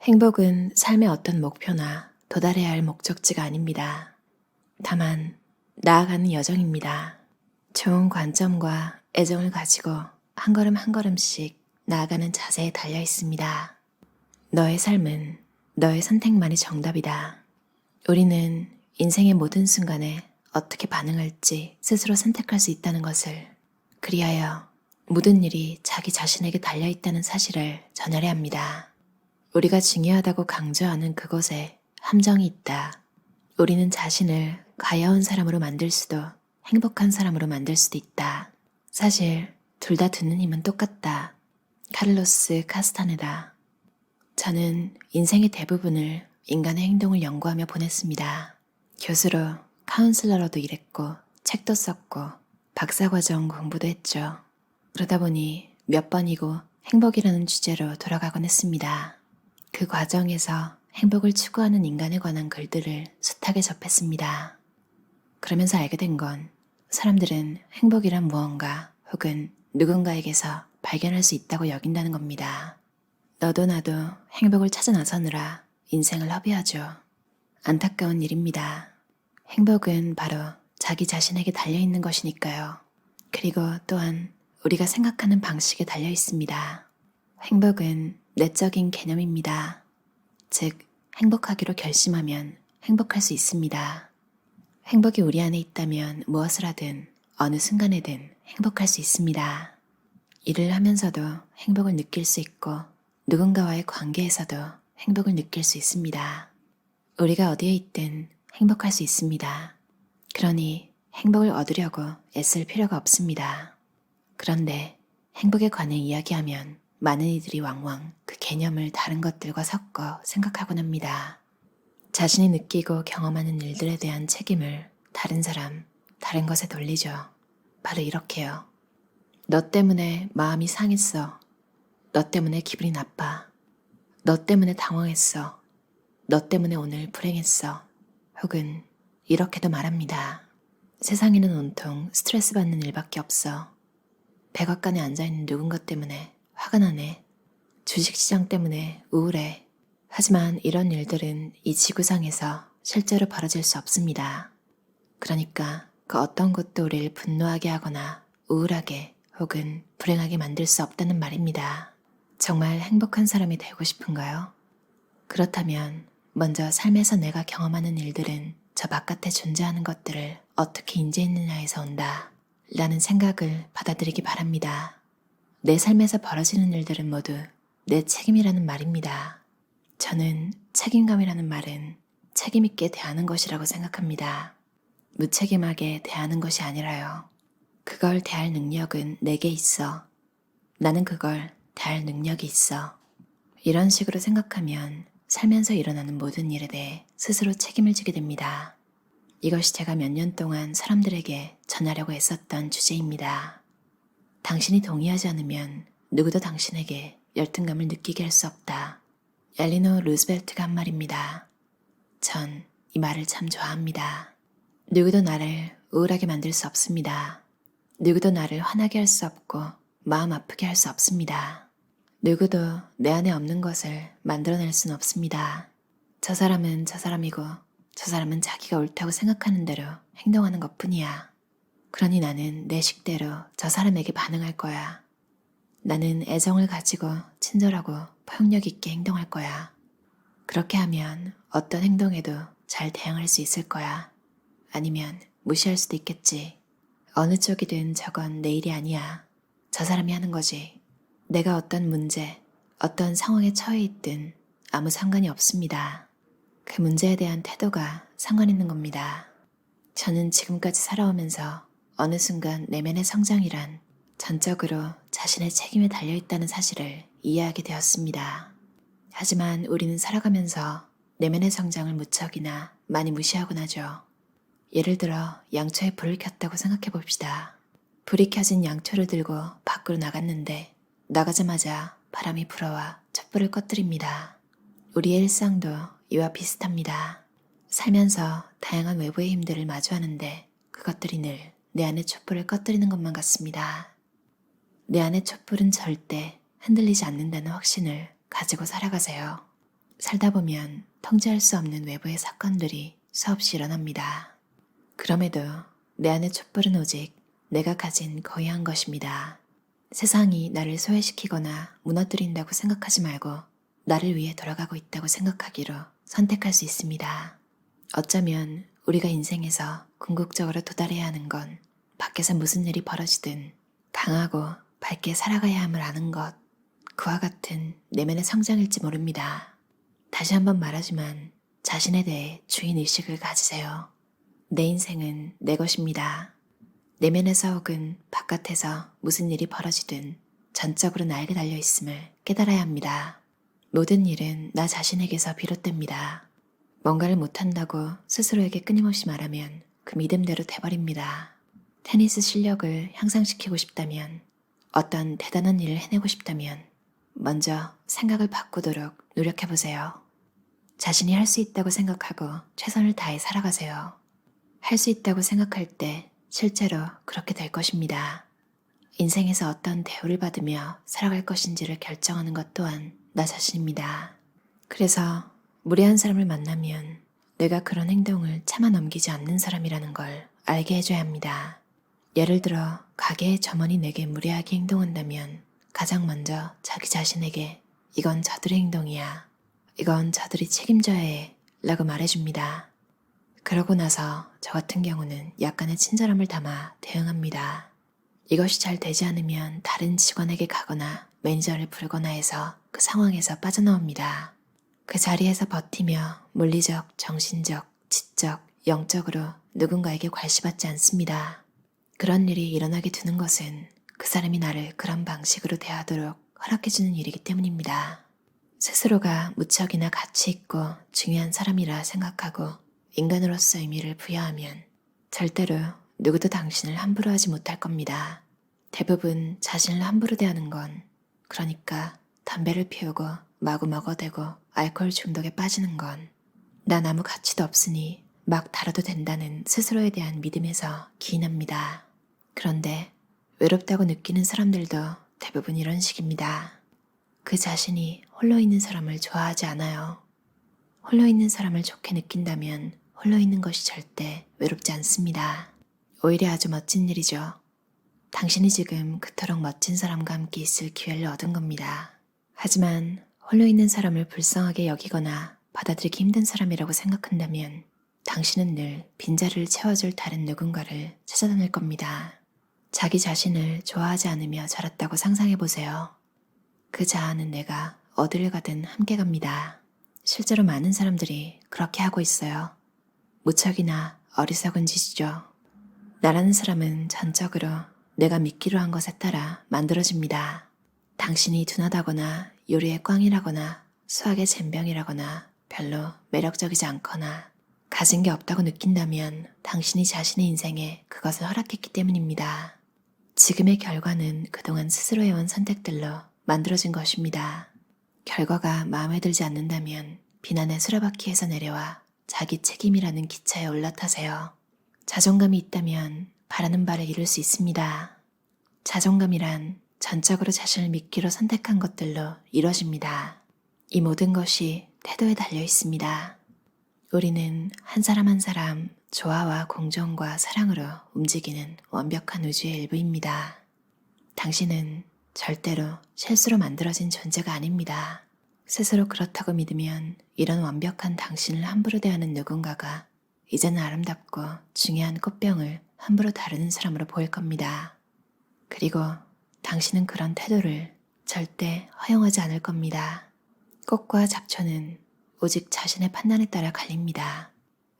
행복은 삶의 어떤 목표나 도달해야 할 목적지가 아닙니다. 다만 나아가는 여정입니다. 좋은 관점과 애정을 가지고 한 걸음 한 걸음씩 나아가는 자세에 달려 있습니다. 너의 삶은 너의 선택만이 정답이다. 우리는 인생의 모든 순간에 어떻게 반응할지 스스로 선택할 수 있다는 것을, 그리하여 모든 일이 자기 자신에게 달려 있다는 사실을 전하려 합니다. 우리가 중요하다고 강조하는 그곳에 함정이 있다. 우리는 자신을 가여운 사람으로 만들 수도 행복한 사람으로 만들 수도 있다. 사실 둘 다 듣는 힘은 똑같다. 카를로스 카스타네다. 저는 인생의 대부분을 인간의 행동을 연구하며 보냈습니다. 교수로, 카운슬러로도 일했고 책도 썼고 박사과정 공부도 했죠. 그러다 보니 몇 번이고 행복이라는 주제로 돌아가곤 했습니다. 그 과정에서 행복을 추구하는 인간에 관한 글들을 숱하게 접했습니다. 그러면서 알게 된 건 사람들은 행복이란 무언가 혹은 누군가에게서 발견할 수 있다고 여긴다는 겁니다. 너도 나도 행복을 찾아 나서느라 인생을 허비하죠. 안타까운 일입니다. 행복은 바로 자기 자신에게 달려있는 것이니까요. 그리고 또한 우리가 생각하는 방식에 달려 있습니다. 행복은 내적인 개념입니다. 즉, 행복하기로 결심하면 행복할 수 있습니다. 행복이 우리 안에 있다면 무엇을 하든 어느 순간에든 행복할 수 있습니다. 일을 하면서도 행복을 느낄 수 있고 누군가와의 관계에서도 행복을 느낄 수 있습니다. 우리가 어디에 있든 행복할 수 있습니다. 그러니 행복을 얻으려고 애쓸 필요가 없습니다. 그런데 행복에 관해 이야기하면 많은 이들이 왕왕 그 개념을 다른 것들과 섞어 생각하곤 합니다. 자신이 느끼고 경험하는 일들에 대한 책임을 다른 사람, 다른 것에 돌리죠. 바로 이렇게요. 너 때문에 마음이 상했어. 너 때문에 기분이 나빠. 너 때문에 당황했어. 너 때문에 오늘 불행했어. 혹은 이렇게도 말합니다. 세상에는 온통 스트레스 받는 일밖에 없어. 백악관에 앉아있는 누군가 때문에 화가 나네. 주식시장 때문에 우울해. 하지만 이런 일들은 이 지구상에서 실제로 벌어질 수 없습니다. 그러니까 그 어떤 것도 우리를 분노하게 하거나 우울하게 혹은 불행하게 만들 수 없다는 말입니다. 정말 행복한 사람이 되고 싶은가요? 그렇다면 먼저 삶에서 내가 경험하는 일들은 저 바깥에 존재하는 것들을 어떻게 인지했느냐에서 온다 라는 생각을 받아들이기 바랍니다. 내 삶에서 벌어지는 일들은 모두 내 책임이라는 말입니다. 저는 책임감이라는 말은 책임있게 대하는 것이라고 생각합니다. 무책임하게 대하는 것이 아니라요. 그걸 대할 능력은 내게 있어. 나는 그걸 대할 능력이 있어. 이런 식으로 생각하면 살면서 일어나는 모든 일에 대해 스스로 책임을 지게 됩니다. 이것이 제가 몇 년 동안 사람들에게 전하려고 애썼던 주제입니다. 당신이 동의하지 않으면 누구도 당신에게 열등감을 느끼게 할 수 없다. 엘리노 루즈벨트가 한 말입니다. 전 이 말을 참 좋아합니다. 누구도 나를 우울하게 만들 수 없습니다. 누구도 나를 화나게 할 수 없고 마음 아프게 할 수 없습니다. 누구도 내 안에 없는 것을 만들어낼 수는 없습니다. 저 사람은 저 사람이고 저 사람은 자기가 옳다고 생각하는 대로 행동하는 것뿐이야. 그러니 나는 내 식대로 저 사람에게 반응할 거야. 나는 애정을 가지고 친절하고 포용력 있게 행동할 거야. 그렇게 하면 어떤 행동에도 잘 대응할 수 있을 거야. 아니면 무시할 수도 있겠지. 어느 쪽이든 저건 내 일이 아니야. 저 사람이 하는 거지. 내가 어떤 문제, 어떤 상황에 처해 있든 아무 상관이 없습니다. 그 문제에 대한 태도가 상관 있는 겁니다. 저는 지금까지 살아오면서 어느 순간 내면의 성장이란 전적으로 자신의 책임에 달려있다는 사실을 이해하게 되었습니다. 하지만 우리는 살아가면서 내면의 성장을 무척이나 많이 무시하곤 하죠. 예를 들어 양초에 불을 켰다고 생각해 봅시다. 불이 켜진 양초를 들고 밖으로 나갔는데 나가자마자 바람이 불어와 촛불을 꺼뜨립니다. 우리의 일상도 이와 비슷합니다. 살면서 다양한 외부의 힘들을 마주하는데 그것들이 늘 내 안의 촛불을 꺼뜨리는 것만 같습니다. 내 안의 촛불은 절대 흔들리지 않는다는 확신을 가지고 살아가세요. 살다 보면 통제할 수 없는 외부의 사건들이 수없이 일어납니다. 그럼에도 내 안의 촛불은 오직 내가 가진 거대한 것입니다. 세상이 나를 소외시키거나 무너뜨린다고 생각하지 말고 나를 위해 돌아가고 있다고 생각하기로 선택할 수 있습니다. 어쩌면 우리가 인생에서 궁극적으로 도달해야 하는 건 밖에서 무슨 일이 벌어지든 강하고 밝게 살아가야 함을 아는 것, 그와 같은 내면의 성장일지 모릅니다. 다시 한번 말하지만 자신에 대해 주인의식을 가지세요. 내 인생은 내 것입니다. 내면에서 혹은 바깥에서 무슨 일이 벌어지든 전적으로 나에게 달려있음을 깨달아야 합니다. 모든 일은 나 자신에게서 비롯됩니다. 뭔가를 못한다고 스스로에게 끊임없이 말하면 그 믿음대로 돼버립니다. 테니스 실력을 향상시키고 싶다면, 어떤 대단한 일을 해내고 싶다면 먼저 생각을 바꾸도록 노력해보세요. 자신이 할 수 있다고 생각하고 최선을 다해 살아가세요. 할 수 있다고 생각할 때 실제로 그렇게 될 것입니다. 인생에서 어떤 대우를 받으며 살아갈 것인지를 결정하는 것 또한 나 자신입니다. 그래서 무례한 사람을 만나면 내가 그런 행동을 참아 넘기지 않는 사람이라는 걸 알게 해줘야 합니다. 예를 들어 가게의 점원이 내게 무례하게 행동한다면 가장 먼저 자기 자신에게 이건 저들의 행동이야. 이건 저들이 책임져야 해 라고 말해줍니다. 그러고 나서 저 같은 경우는 약간의 친절함을 담아 대응합니다. 이것이 잘 되지 않으면 다른 직원에게 가거나 매니저를 부르거나 해서 그 상황에서 빠져나옵니다. 그 자리에서 버티며 물리적, 정신적, 지적, 영적으로 누군가에게 괄시받지 않습니다. 그런 일이 일어나게 두는 것은 그 사람이 나를 그런 방식으로 대하도록 허락해주는 일이기 때문입니다. 스스로가 무척이나 가치 있고 중요한 사람이라 생각하고 인간으로서 의미를 부여하면 절대로 누구도 당신을 함부로 하지 못할 겁니다. 대부분 자신을 함부로 대하는 건, 그러니까 담배를 피우고 마구 먹어대고 알코올 중독에 빠지는 건 난 아무 가치도 없으니 막 다뤄도 된다는 스스로에 대한 믿음에서 기인합니다. 그런데 외롭다고 느끼는 사람들도 대부분 이런 식입니다. 그 자신이 홀로 있는 사람을 좋아하지 않아요. 홀로 있는 사람을 좋게 느낀다면 홀로 있는 것이 절대 외롭지 않습니다. 오히려 아주 멋진 일이죠. 당신이 지금 그토록 멋진 사람과 함께 있을 기회를 얻은 겁니다. 하지만 홀로 있는 사람을 불쌍하게 여기거나 받아들이기 힘든 사람이라고 생각한다면 당신은 늘 빈자리를 채워줄 다른 누군가를 찾아다닐 겁니다. 자기 자신을 좋아하지 않으며 자랐다고 상상해보세요. 그 자아는 내가 어디를 가든 함께 갑니다. 실제로 많은 사람들이 그렇게 하고 있어요. 무척이나 어리석은 짓이죠. 나라는 사람은 전적으로 내가 믿기로 한 것에 따라 만들어집니다. 당신이 둔하다거나 요리의 꽝이라거나 수학의 젬병이라거나 별로 매력적이지 않거나 가진 게 없다고 느낀다면 당신이 자신의 인생에 그것을 허락했기 때문입니다. 지금의 결과는 그동안 스스로 해온 선택들로 만들어진 것입니다. 결과가 마음에 들지 않는다면 비난의 수레바퀴에서 내려와 자기 책임이라는 기차에 올라타세요. 자존감이 있다면 바라는 바를 이룰 수 있습니다. 자존감이란 전적으로 자신을 믿기로 선택한 것들로 이루어집니다. 이 모든 것이 태도에 달려 있습니다. 우리는 한 사람 한 사람 조화와 공존과 사랑으로 움직이는 완벽한 우주의 일부입니다. 당신은 절대로 실수로 만들어진 존재가 아닙니다. 스스로 그렇다고 믿으면 이런 완벽한 당신을 함부로 대하는 누군가가 이제는 아름답고 중요한 꽃병을 함부로 다루는 사람으로 보일 겁니다. 그리고 당신은 그런 태도를 절대 허용하지 않을 겁니다. 꽃과 잡초는 오직 자신의 판단에 따라 갈립니다.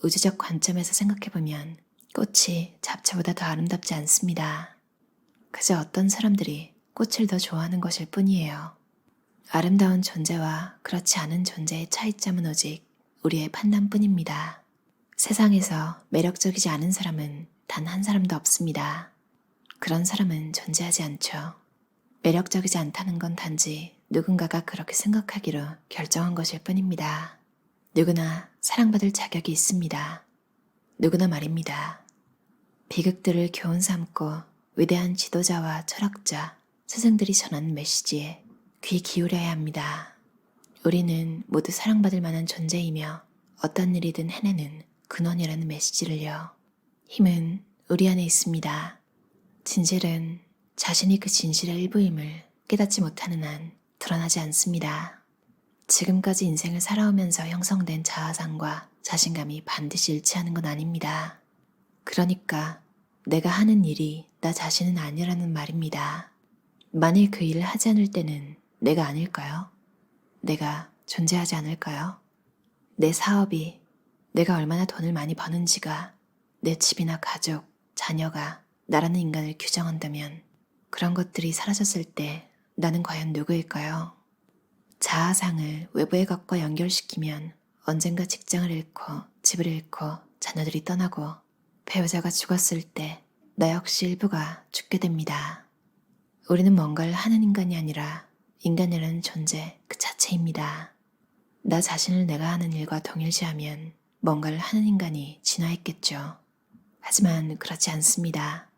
우주적 관점에서 생각해보면 꽃이 잡초보다 더 아름답지 않습니다. 그저 어떤 사람들이 꽃을 더 좋아하는 것일 뿐이에요. 아름다운 존재와 그렇지 않은 존재의 차이점은 오직 우리의 판단뿐입니다. 세상에서 매력적이지 않은 사람은 단 한 사람도 없습니다. 그런 사람은 존재하지 않죠. 매력적이지 않다는 건 단지 누군가가 그렇게 생각하기로 결정한 것일 뿐입니다. 누구나 사랑받을 자격이 있습니다. 누구나 말입니다. 비극들을 교훈 삼고 위대한 지도자와 철학자, 스승들이 전하는 메시지에 귀 기울여야 합니다. 우리는 모두 사랑받을 만한 존재이며 어떤 일이든 해내는 근원이라는 메시지를요. 힘은 우리 안에 있습니다. 진실은 자신이 그 진실의 일부임을 깨닫지 못하는 한 드러나지 않습니다. 지금까지 인생을 살아오면서 형성된 자아상과 자신감이 반드시 일치하는 건 아닙니다. 그러니까 내가 하는 일이 나 자신은 아니라는 말입니다. 만일 그 일을 하지 않을 때는 내가 아닐까요? 내가 존재하지 않을까요? 내 사업이, 내가 얼마나 돈을 많이 버는지가, 내 집이나 가족, 자녀가 나라는 인간을 규정한다면 그런 것들이 사라졌을 때 나는 과연 누구일까요? 자아상을 외부의 것과 연결시키면 언젠가 직장을 잃고 집을 잃고 자녀들이 떠나고 배우자가 죽었을 때 나 역시 일부가 죽게 됩니다. 우리는 뭔가를 하는 인간이 아니라 인간이라는 존재 그 자체입니다. 나 자신을 내가 하는 일과 동일시하면 뭔가를 하는 인간이 진화했겠죠. 하지만 그렇지 않습니다.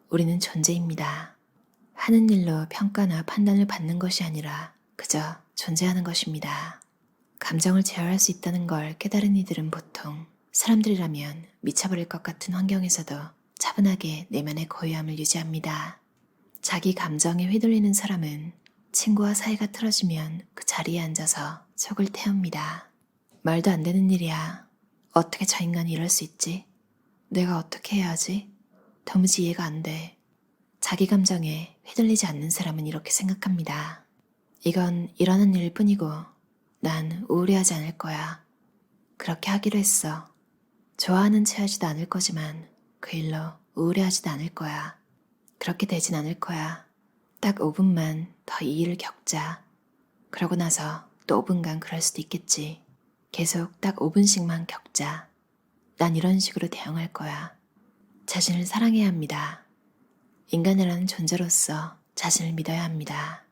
우리는 존재입니다. 하는 일로 평가나 판단을 받는 것이 아니라 그저 존재하는 것입니다. 감정을 제어할 수 있다는 걸 깨달은 이들은 보통 사람들이라면 미쳐버릴 것 같은 환경에서도 차분하게 내면의 고요함을 유지합니다. 자기 감정에 휘둘리는 사람은 친구와 사이가 틀어지면 그 자리에 앉아서 속을 태웁니다. 말도 안 되는 일이야. 어떻게 저 인간이 이럴 수 있지? 내가 어떻게 해야 하지? 도무지 이해가 안 돼. 자기 감정에 휘둘리지 않는 사람은 이렇게 생각합니다. 이건 일어난 일일 뿐이고 난 우울해하지 않을 거야. 그렇게 하기로 했어. 좋아하는 채 하지도 않을 거지만 그 일로 우울해하지도 않을 거야. 그렇게 되진 않을 거야. 딱 5분만 더 이 일을 겪자. 그러고 나서 또 5분간 그럴 수도 있겠지. 계속 딱 5분씩만 겪자. 난 이런 식으로 대응할 거야. 자신을 사랑해야 합니다. 인간이라는 존재로서 자신을 믿어야 합니다.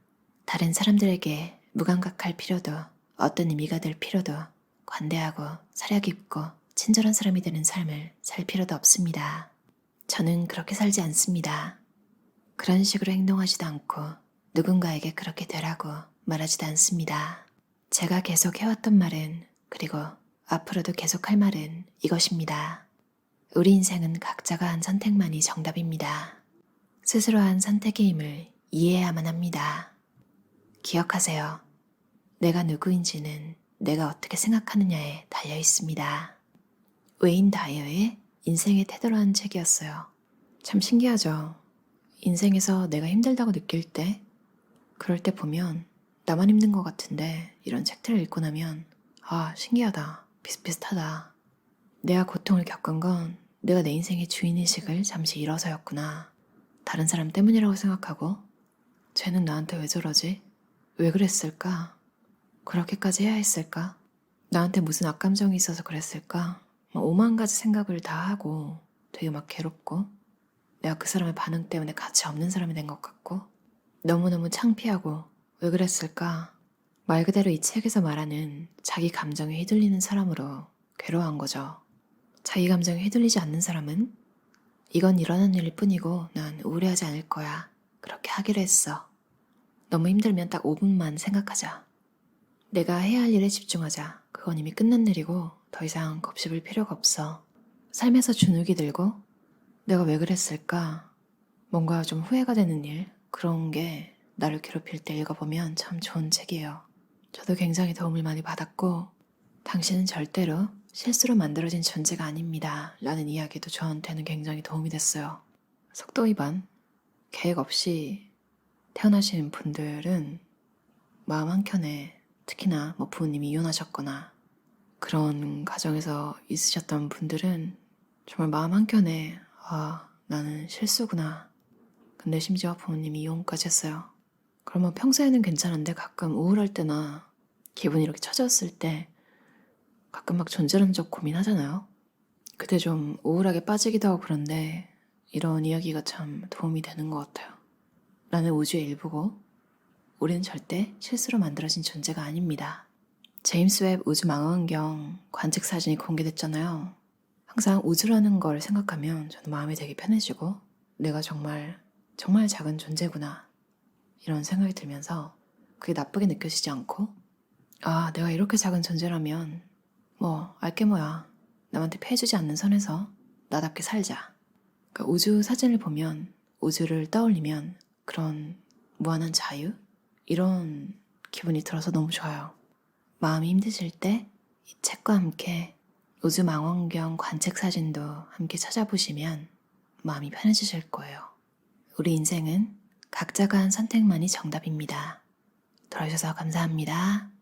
다른 사람들에게 무감각할 필요도 어떤 의미가 될 필요도 관대하고 사려 깊고 친절한 사람이 되는 삶을 살 필요도 없습니다. 저는 그렇게 살지 않습니다. 그런 식으로 행동하지도 않고 누군가에게 그렇게 되라고 말하지도 않습니다. 제가 계속 해왔던 말은 그리고 앞으로도 계속할 말은 이것입니다. 우리 인생은 각자가 한 선택만이 정답입니다. 스스로 한 선택의 힘을 이해해야만 합니다. 기억하세요. 내가 누구인지는 내가 어떻게 생각하느냐에 달려 있습니다. 웨인 다이어의 인생의 태도라는 책이었어요. 참 신기하죠. 인생에서 내가 힘들다고 느낄 때, 그럴 때 보면 나만 힘든 것 같은데 이런 책들을 읽고 나면 아, 신기하다. 비슷비슷하다. 내가 고통을 겪은 건 내가 내 인생의 주인의식을 잠시 잃어서였구나. 다른 사람 때문이라고 생각하고 쟤는 나한테 왜 저러지? 왜 그랬을까? 그렇게까지 해야 했을까? 나한테 무슨 악감정이 있어서 그랬을까? 막 5만 가지 생각을 다 하고 되게 막 괴롭고 내가 그 사람의 반응 때문에 가치 없는 사람이 된 것 같고 너무너무 창피하고 왜 그랬을까? 말 그대로 이 책에서 말하는 자기 감정에 휘둘리는 사람으로 괴로워한 거죠. 자기 감정에 휘둘리지 않는 사람은 이건 일어난 일일 뿐이고 난 우울해하지 않을 거야. 그렇게 하기로 했어. 너무 힘들면 딱 5분만 생각하자. 내가 해야 할 일에 집중하자. 그건 이미 끝난 일이고 더 이상 곱씹을 필요가 없어. 삶에서 주눅이 들고 내가 왜 그랬을까? 뭔가 좀 후회가 되는 일, 그런 게 나를 괴롭힐 때 읽어보면 참 좋은 책이에요. 저도 굉장히 도움을 많이 받았고 당신은 절대로 실수로 만들어진 존재가 아닙니다. 라는 이야기도 저한테는 굉장히 도움이 됐어요. 속도 위반, 계획 없이 태어나신 분들은 마음 한켠에 특히나 뭐 부모님이 이혼하셨거나 그런 가정에서 있으셨던 분들은 정말 마음 한켠에 아, 나는 실수구나. 근데 심지어 부모님이 이혼까지 했어요. 그러면 평소에는 괜찮은데 가끔 우울할 때나 기분이 이렇게 처졌을 때 가끔 막 존재론적 고민하잖아요. 그때 좀 우울하게 빠지기도 하고 그런데 이런 이야기가 참 도움이 되는 것 같아요. 나는 우주의 일부고 우리는 절대 실수로 만들어진 존재가 아닙니다. 제임스 웹 우주망원경 관측 사진이 공개됐잖아요. 항상 우주라는 걸 생각하면 저는 마음이 되게 편해지고 내가 정말 작은 존재구나 이런 생각이 들면서 그게 나쁘게 느껴지지 않고 아, 내가 이렇게 작은 존재라면 뭐 알게 뭐야. 남한테 피해주지 않는 선에서 나답게 살자. 그러니까 우주 사진을 보면, 우주를 떠올리면 그런 무한한 자유? 이런 기분이 들어서 너무 좋아요. 마음이 힘드실 때 이 책과 함께 우주 망원경 관측 사진도 함께 찾아보시면 마음이 편해지실 거예요. 우리 인생은 각자가 한 선택만이 정답입니다. 들어주셔서 감사합니다.